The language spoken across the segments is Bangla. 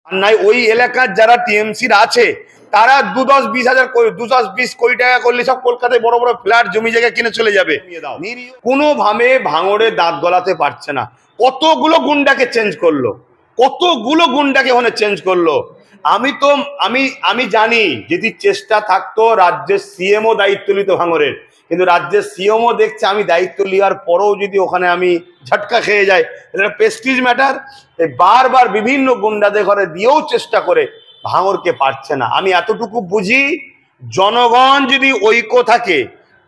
আর নাই ওই এলাকার যারা টিএমসির আছে তারা 10-20 কোটি টাকা করলে সব কলকাতায় বড় বড় ফ্ল্যাট জমি জায়গা কিনে চলে যাবে। কোনোভাবে ভাঙড়ে দাঁত গলাতে পারছে না। কতগুলো গুন্ডাকে চেঞ্জ করলো, কতগুলো গুন্ডাকে ওখানে চেঞ্জ করলো। আমি জানি যদি চেষ্টা থাকতো রাজ্যের সিএমও দায়িত্ব নিত ভাঙড়ের, কিন্তু রাজ্যের সিএমও দেখছে আমি দায়িত্ব নেওয়ার পরেও যদি ওখানে আমি ঝটকা খেয়ে যাই, এটা প্রেস্টিজ ম্যাটার। বারবার বিভিন্ন গুন্ডাদের ঘরে দিয়েও চেষ্টা করে ভাঙড়কে পারছে না। আমি এতটুকু বুঝি, জনগণ যদি ঐক্য থাকে,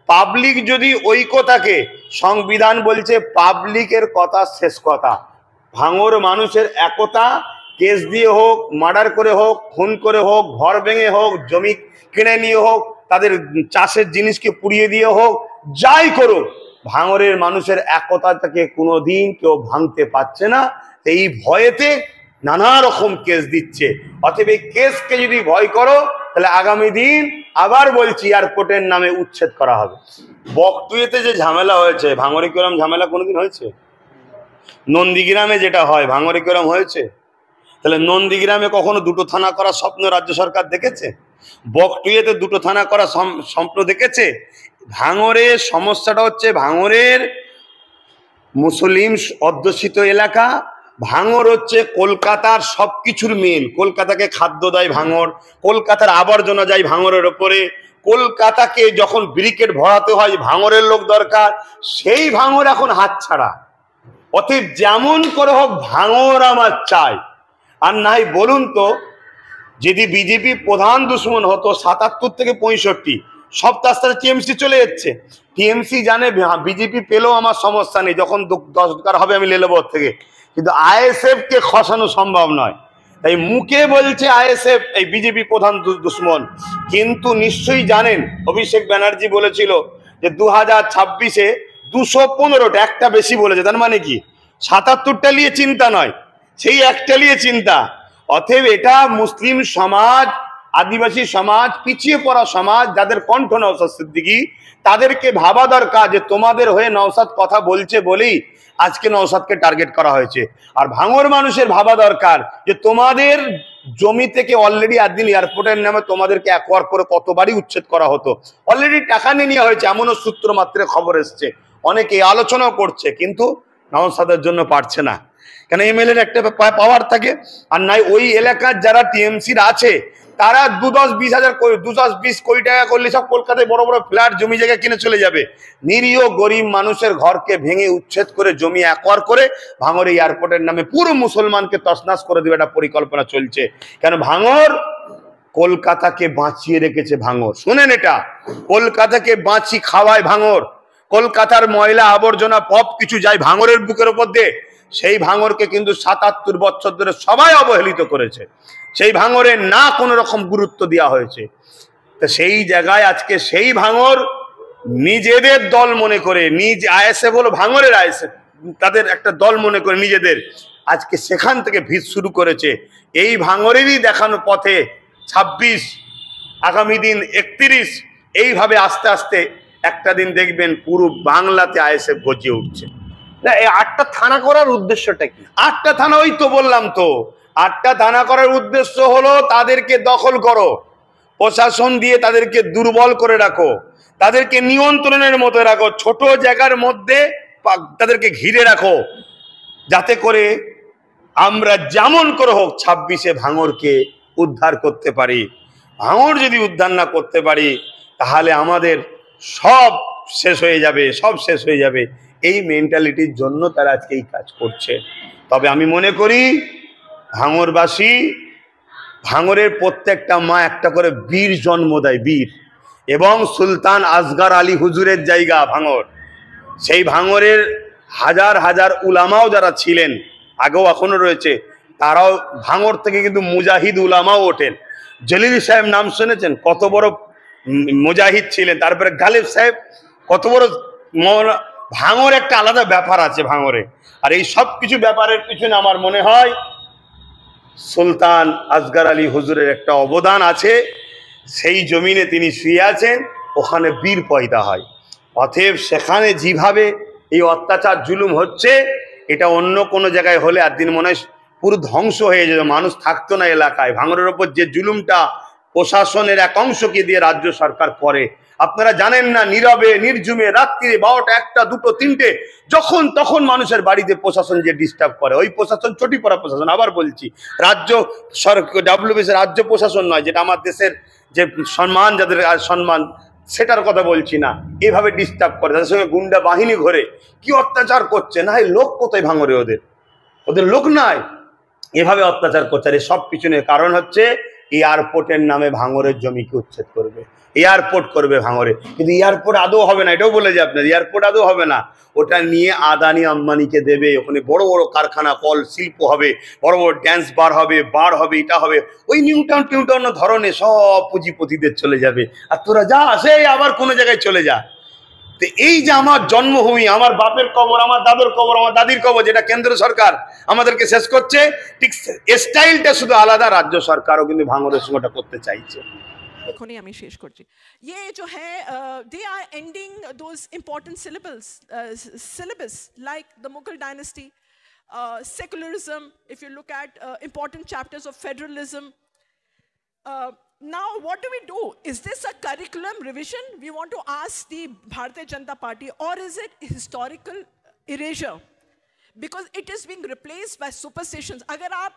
পাবলিক যদি ঐক্য থাকে, সংবিধান বলছে পাবলিকের কথা শেষ কথা। ভাঙড় মানুষের একতা, কেস দিয়ে হোক, মার্ডার করে হোক, খুন করে হোক, ঘর ভেঙে হোক, জমি কিনে নিয়ে হোক, তাদের চাষের জিনিসকে পুড়িয়ে দিয়ে হোক, যাই করুক, ভাঙড়ের মানুষের একতাটাকে কোনোদিন কেউ ভাঙতে পারছে না। এই ভয়েতে নানা রকম কেস দিচ্ছে। অতএব এই কেসকে যদি ভয় করো, তাহলে আগামী দিন আবার বলছি এয়ারপোর্টের নামে উচ্ছেদ করা হবে। বকটুয়েতে যে ঝামেলা হয়েছে, ভাঙড়ে কিরম ঝামেলা কোনোদিন হয়েছে? নন্দীগ্রামে যেটা হয়, ভাঙড়ে কিরম হয়েছে? তাহলে নন্দীগ্রামে কখনো দুটো থানা করার স্বপ্ন রাজ্য সরকার দেখেছে? বকটুয়েতে দুটো থানা করার স্বপ্ন দেখেছে? ভাঙড়ের সমস্যাটা হচ্ছে ভাঙড়ের মুসলিম অধ্যুষিত এলাকা। ভাঙড় হচ্ছে কলকাতার সবকিছুর মিল। কলকাতাকে খাদ্য দেয় ভাঙড়, কলকাতার আবর্জনা যায় ভাঙড়ের ওপরে। কলকাতাকে যখন ব্রিকেট ভরাতে হয়, ভাঙড়ের লোক দরকার। সেই ভাঙড় এখন হাতছাড়া। অতএব যেমন করে হোক ভাঙড় আমার চাই। আর নাই বলুন তো, যদি বিজেপি প্রধান দুশ্মন হতো ৭৭ থেকে ৬৫, সব তার সাথে টিএমসি চলে যাচ্ছে। টিএমসি জানে বিজেপি পেলেও আমার সমস্যা নেই, যখন দরকার হবে আমি লে নেবো ওর থেকে। কিন্তু আইএসএফ কে খসানো সম্ভব নয়। তাই মুখে বলছে আইএসএফ এই বিজেপি প্রধান দুশ্মন, কিন্তু নিশ্চয়ই জানেন অভিষেক ব্যানার্জি বলেছিল যে 2026-এ 215টা, একটা বেশি বলেছে। তার মানে কি ৭৭টা নিয়ে চিন্তা নয়, সেই একটা নিয়ে চিন্তা। অতএব এটা মুসলিম সমাজ, আদিবাসী সমাজ, পিছিয়ে পড়া সমাজ, যাদের কণ্ঠ নওশাদ সিদ্দিকী, তাদেরকে ভাবা দরকার যে তোমাদের হয়ে নওশাদ কথা বলছে বলেই আজকে নওশাদকে টার্গেট করা হয়েছে। আর ভাঙড় মানুষের ভাবা দরকার যে তোমাদের জমি থেকে অলরেডি একদিন এয়ারপোর্টের নামে তোমাদেরকে একবার করে কতবারই উচ্ছেদ করা হতো। অলরেডি টাকা নিয়ে নেওয়া হয়েছে, এমনও সূত্র মাত্রে খবর এসছে। অনেকে আলোচনাও করছে, কিন্তু নওশাদের জন্য পারছে না। কেন এমএলএর একটা পাওয়ার থাকে। আর নাই ওই এলাকার যারা টিএমসির আছে তারা 10-20 কোটি টাকা করলে সব কলকাতায় বড় বড় ফ্ল্যাট জমি জায়গা কিনে চলে যাবে। নিরীহ গরিব মানুষের ঘরকে ভেঙে উচ্ছেদ করে জমি একর করে ভাঙড় এয়ারপোর্টের নামে পুরো মুসলমানকে তছনছ করে দেবে একটা পরিকল্পনা চলছে। কেন ভাঙড় কলকাতাকে বাঁচিয়ে রেখেছে। ভাঙড় শুনেন, এটা কলকাতাকে বাঁচি খাওয়ায় ভাঙড়। কলকাতার ময়লা আবর্জনা সব কিছু যায় ভাঙড়ের বুকের উপর দিয়ে। সেই ভাঙড়কে কিন্তু ৭৭ বছর ধরে সবাই অবহেলিত করেছে। সেই ভাঙড়ে না কোনো রকম গুরুত্ব দেওয়া হয়েছে। তো সেই জায়গায় আজকে সেই ভাঙড় নিজেদের দল মনে করে, নিজ আইএসএফ হলো ভাঙড়ের আইএসএফ, তাদের একটা দল মনে করে নিজেদের, আজকে সেখান থেকে ভিত শুরু করেছে। এই ভাঙড়েরই দেখানো পথে ২৬, আগামী দিন ৩১, এইভাবে আস্তে আস্তে একটা দিন দেখবেন পুরো বাংলাতে আইএসএফ গজিয়ে উঠছে। এই ৮টা থানা করার উদ্দেশ্যটা কি? ৮টা থানা, ওই তো বললাম তো, ৮টা থানা করার উদ্দেশ্য হলো তাদেরকে দখল করো, প্রশাসন দিয়ে তাদেরকে দুর্বল করে রাখো, তাদেরকে নিয়ন্ত্রণের মধ্যে রাখো, ছোট জায়গার মধ্যে তাদেরকে ঘিরে রাখো, যাতে করে আমরা যেমন করে হোক ২৬-এ ভাঙড়কে উদ্ধার করতে পারি। ভাঙড় যদি উদ্ধার না করতে পারি, তাহলে আমাদের সব শেষ হয়ে যাবে, সব শেষ হয়ে যাবে। এই মেন্টালিটির জন্য তারা আজকে এই কাজ করছে। তবে আমি মনে করি ভাঙড়বাসী, ভাঙড়ের প্রত্যেকটা মা একটা করে বীর জন্ম দেয়, বীর। এবং সুলতান আসগর আলী হুজুরের জায়গা ভাঙড়। সেই ভাঙড়ের হাজার হাজার উলামাও যারা ছিলেন, আগেও এখনো রয়েছে, তারাও ভাঙড় থেকে কিন্তু মুজাহিদ উলামাও ওঠেন। জলিল সাহেব নাম শুনেছেন? কত বড় মুজাহিদ ছিলেন। তারপরে গালিব সাহেব কত বড়। ভাঙড় একটা আলাদা ব্যাপার আছে ভাঙড়ে। আর এই সব কিছু ব্যাপারের পিছনে আমার মনে হয় সুলতান আসগর আলী হুজুরের একটা অবদান আছে। সেই জমিনে তিনি শুয়ে আছেন, ওখানে বীর পয়দা হয়। অতএব সেখানে যেভাবে এই অত্যাচার জুলুম হচ্ছে, এটা অন্য কোনো জায়গায় হলে একদিন মনে হয় পুরো ধ্বংস হয়ে যেত, মানুষ থাকতো না এলাকায়। ভাঙড়ের ওপর যে জুলুমটা প্রশাসনের এক অংশকে দিয়ে রাজ্য সরকার করে, আপনারা জানেন না, নীরবে নির্ঝুমে রাত্রিরে 12টা 1টা 2টো 3টে যখন তখন মানুষের বাড়িতে প্রশাসন যে ডিস্টার্ব করে, ওই প্রশাসন চটি পড়া প্রশাসন। আবার বলছি, রাজ্য সরকার WBC রাজ্য প্রশাসন নয়, যেটা আমার দেশের যে সম্মান, যাদের সম্মান, সেটার কথা বলছি না। এভাবে ডিস্টার্ব করে, তাদের সঙ্গে গুন্ডা বাহিনী ঘরে কি অত্যাচার করছে, না হয় লোক কোথায় ভাঙরে, ওদের লোক নাই, এভাবে অত্যাচার করছে। আর সব পিছনের কারণ হচ্ছে এয়ারপোর্টের নামে ভাঙরের জমিকে উচ্ছেদ করবে, এয়ারপোর্ট করবে ভাঙরে। কিন্তু এয়ারপোর্ট আদৌ হবে না, এটাও বলে যায় আপনার, এয়ারপোর্ট আদৌ হবে না। ওটা নিয়ে আদানি আম্বানিকে দেবে, ওখানে বড় বড় কারখানা, কল শিল্প হবে, বড় বড় ড্যান্স বার হবে, এটা হবে, ওই নিউটাউন ধরনের সব পুঁজিপতিদের চলে যাবে। আর তোরা যা আসে আবার কোনো জায়গায় চলে যা। তো এই যে আমার জন্মভূমি, আমার বাপের কবর, আমার দাদুর কবর, আমার দাদির কবর, যেটা কেন্দ্র সরকার আমাদেরকে শেষ করছে, ঠিক স্টাইলটা শুধু আলাদা, রাজ্য সরকারও কিন্তু ভাঙরের সঙ্গে করতে চাইছে। এখনই আমি শেষ করছি। ये जो है they are ending those important syllabus like the Mughal dynasty, secularism. If you look at important chapters of federalism, now what do we do? Is this a curriculum revision we want to ask the Bharatiya Janata Party, or is it historical erasure? Because it is being replaced by superstitions. अगर आप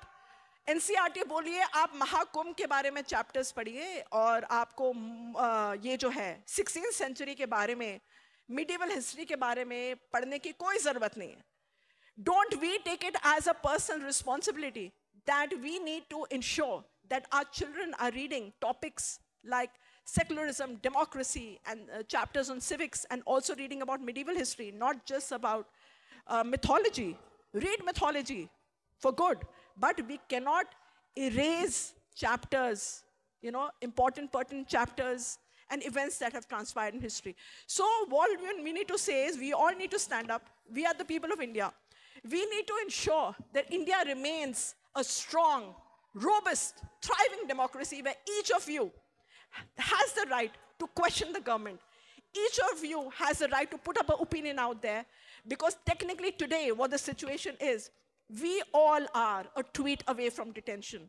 NCERT बोलिए, आप महाकुंभ के बारे में चैप्टर्स पढ़िए, और आपको ये जो है 16th सेंचुरी के बारे में, मिडिवल हिस्ट्री के बारे में पढ़ने की कोई ज़रूरत नहीं है. Don't we take it as a personal responsibility that we need to ensure that our children are reading topics like secularism, democracy, and chapters on civics, and also reading about medieval history, not just about mythology. Read mythology for good, but we cannot erase chapters, important pertinent chapters and events that have transpired in history. So what we need to say is, we all need to stand up. We are the people of India. We need to ensure that India remains a strong, robust, thriving democracy where each of you has the right to question the government. Each of you has the right to put up an opinion out there, because technically today what the situation is, we all are a tweet away from detention.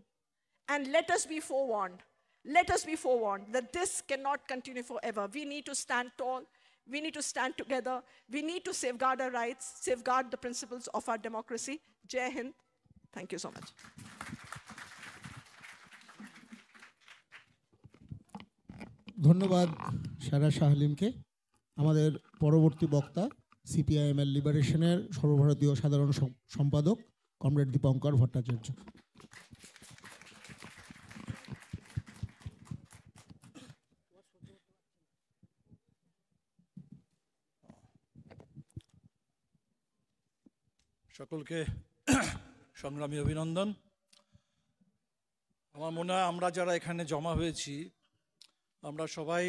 And let us be forewarned. Let us be forewarned that this cannot continue forever. We need to stand tall. We need to stand together. We need to safeguard our rights, safeguard the principles of our democracy. Jai Hind. Thank you so much. ধন্যবাদ সারা শাহলিমকে। আমাদের পরবর্তী বক্তা CPIML লিবারেশনের সর্বভারতীয় সাধারণ সম্পাদক কমরেড দীপঙ্কর ভট্টাচার্য। সকলকে সংগ্রামী অভিনন্দন। আমার মনে হয় আমরা যারা এখানে জমা হয়েছি, আমরা সবাই